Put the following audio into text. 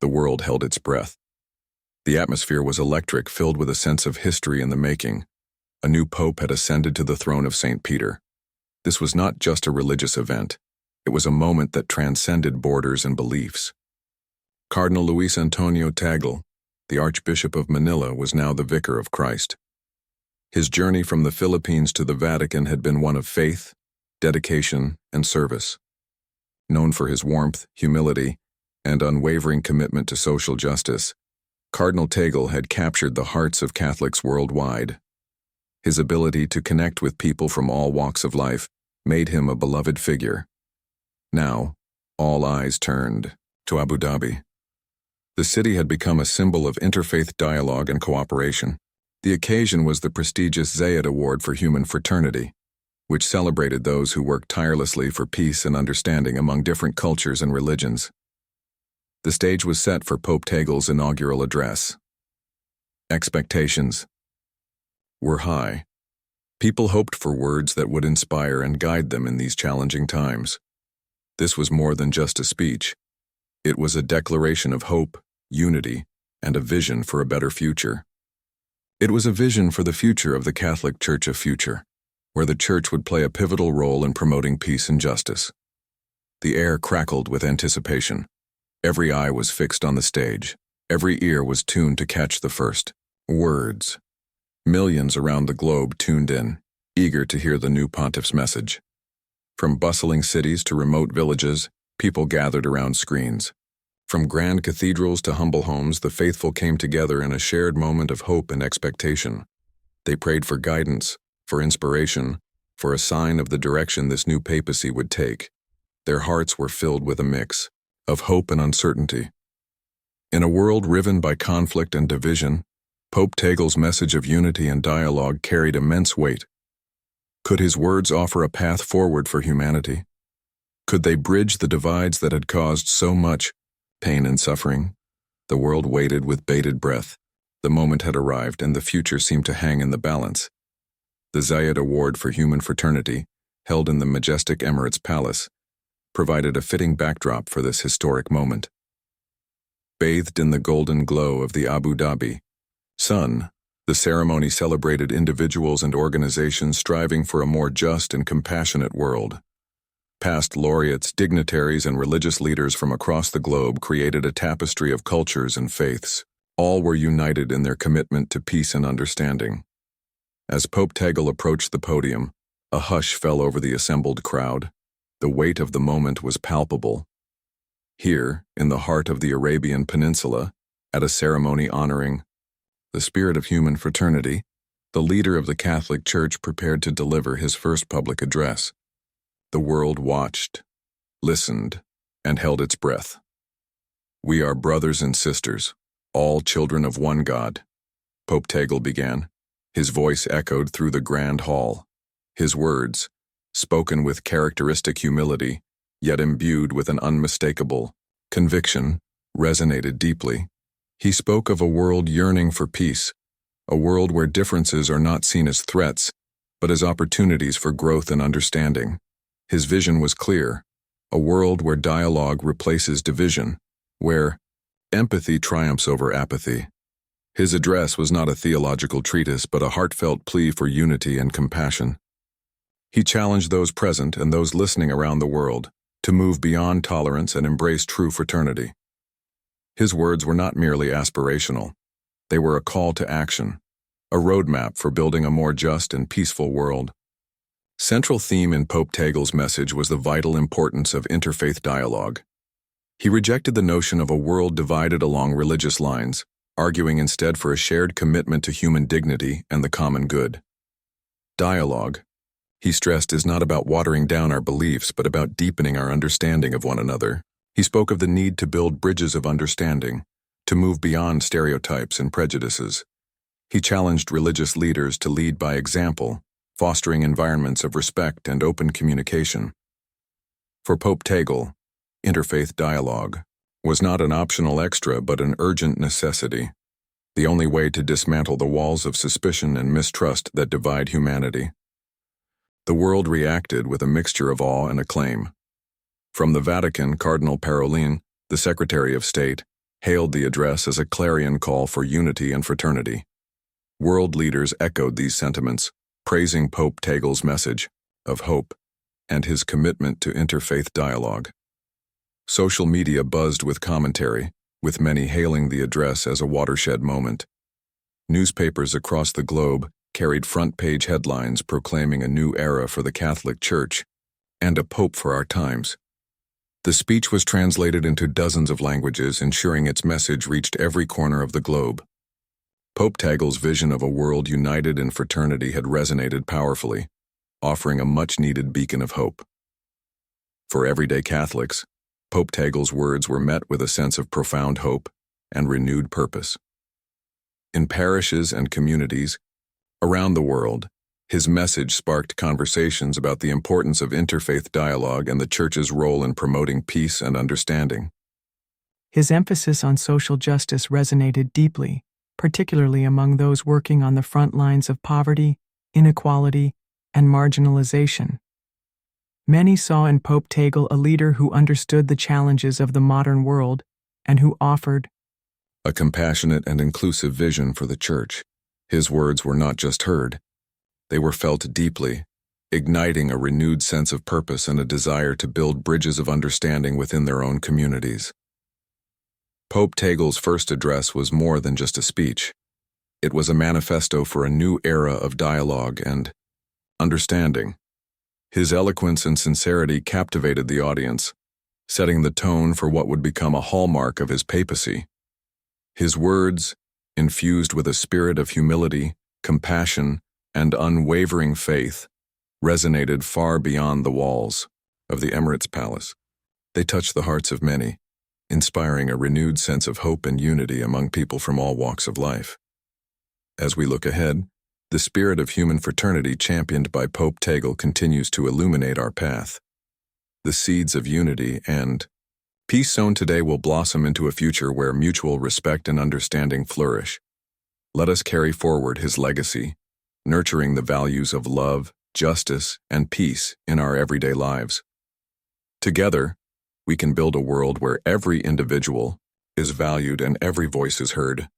The world held its breath. The atmosphere was electric, filled with a sense of history in the making. A new pope had ascended to the throne of St. Peter. This was not just a religious event. It was a moment that transcended borders and beliefs. Cardinal Luis Antonio Tagle, the Archbishop of Manila, was now the Vicar of Christ. His journey from the Philippines to the Vatican had been one of faith, dedication, and service. Known for his warmth, humility, and unwavering commitment to social justice, Cardinal Tagle had captured the hearts of Catholics worldwide. His ability to connect with people from all walks of life made him a beloved figure. Now, all eyes turned to Abu Dhabi. The city had become a symbol of interfaith dialogue and cooperation. The occasion was the prestigious Zayed Award for Human Fraternity, which celebrated those who worked tirelessly for peace and understanding among different cultures and religions. The stage was set for Pope Tagle's inaugural address. Expectations were high. People hoped for words that would inspire and guide them in these challenging times. This was more than just a speech. It was a declaration of hope, unity, and a vision for a better future. It was a vision for the future of the Catholic Church of future, where the Church would play a pivotal role in promoting peace and justice. The air crackled with anticipation. Every eye was fixed on the stage. Every ear was tuned to catch the first words. Millions around the globe tuned in, eager to hear the new pontiff's message. From bustling cities to remote villages, people gathered around screens. From grand cathedrals to humble homes, the faithful came together in a shared moment of hope and expectation. They prayed for guidance, for inspiration, for a sign of the direction this new papacy would take. Their hearts were filled with a mix of hope and uncertainty. In a world riven by conflict and division, Pope Tagle's message of unity and dialogue carried immense weight. Could his words offer a path forward for humanity? Could they bridge the divides that had caused so much pain and suffering? The world waited with bated breath. The moment had arrived, and the future seemed to hang in the balance. The Zayed Award for Human Fraternity, held in the majestic Emirates Palace, provided a fitting backdrop for this historic moment. Bathed in the golden glow of the Abu Dhabi sun, the ceremony celebrated individuals and organizations striving for a more just and compassionate world. Past laureates, dignitaries, and religious leaders from across the globe created a tapestry of cultures and faiths. All were united in their commitment to peace and understanding. As Pope Tagle approached the podium, a hush fell over the assembled crowd. The weight of the moment was palpable. Here, in the heart of the Arabian Peninsula, at a ceremony honoring the spirit of human fraternity, the leader of the Catholic Church prepared to deliver his first public address. The world watched, listened, and held its breath. "We are brothers and sisters, all children of one God," Pope Tagle began. His voice echoed through the grand hall. His words, spoken with characteristic humility, yet imbued with an unmistakable conviction, resonated deeply. He spoke of a world yearning for peace, a world where differences are not seen as threats, but as opportunities for growth and understanding. His vision was clear, a world where dialogue replaces division, where empathy triumphs over apathy. His address was not a theological treatise, but a heartfelt plea for unity and compassion. He challenged those present and those listening around the world to move beyond tolerance and embrace true fraternity. His words were not merely aspirational. They were a call to action, a roadmap for building a more just and peaceful world. Central theme in Pope Tagle's message was the vital importance of interfaith dialogue. He rejected the notion of a world divided along religious lines, arguing instead for a shared commitment to human dignity and the common good. Dialogue, he stressed, is not about watering down our beliefs, but about deepening our understanding of one another. He spoke of the need to build bridges of understanding, to move beyond stereotypes and prejudices. He challenged religious leaders to lead by example, fostering environments of respect and open communication. For Pope Tagle, interfaith dialogue was not an optional extra but an urgent necessity, the only way to dismantle the walls of suspicion and mistrust that divide humanity. The world reacted with a mixture of awe and acclaim. From the Vatican, Cardinal Parolin, the Secretary of State, hailed the address as a clarion call for unity and fraternity. World leaders echoed these sentiments, praising Pope Tagle's message of hope and his commitment to interfaith dialogue. Social media buzzed with commentary, with many hailing the address as a watershed moment. Newspapers across the globe carried front-page headlines proclaiming a new era for the Catholic Church and a pope for our times. The speech was translated into dozens of languages, ensuring its message reached every corner of the globe. Pope Tagle's vision of a world united in fraternity had resonated powerfully, offering a much-needed beacon of hope. For everyday Catholics, Pope Tagle's words were met with a sense of profound hope and renewed purpose. In parishes and communities around the world, his message sparked conversations about the importance of interfaith dialogue and the Church's role in promoting peace and understanding. His emphasis on social justice resonated deeply, particularly among those working on the front lines of poverty, inequality, and marginalization. Many saw in Pope Tagle a leader who understood the challenges of the modern world and who offered a compassionate and inclusive vision for the Church. His words were not just heard, they were felt deeply, igniting a renewed sense of purpose and a desire to build bridges of understanding within their own communities. Pope Tagle's first address was more than just a speech. It was a manifesto for a new era of dialogue and understanding. His eloquence and sincerity captivated the audience, setting the tone for what would become a hallmark of his papacy. His words, infused with a spirit of humility, compassion, and unwavering faith, resonated far beyond the walls of the Emirates Palace. They touched the hearts of many, inspiring a renewed sense of hope and unity among people from all walks of life. As we look ahead, the spirit of human fraternity championed by Pope Tagle continues to illuminate our path. The seeds of unity and peace sown today will blossom into a future where mutual respect and understanding flourish. Let us carry forward his legacy, nurturing the values of love, justice, and peace in our everyday lives. Together, we can build a world where every individual is valued and every voice is heard.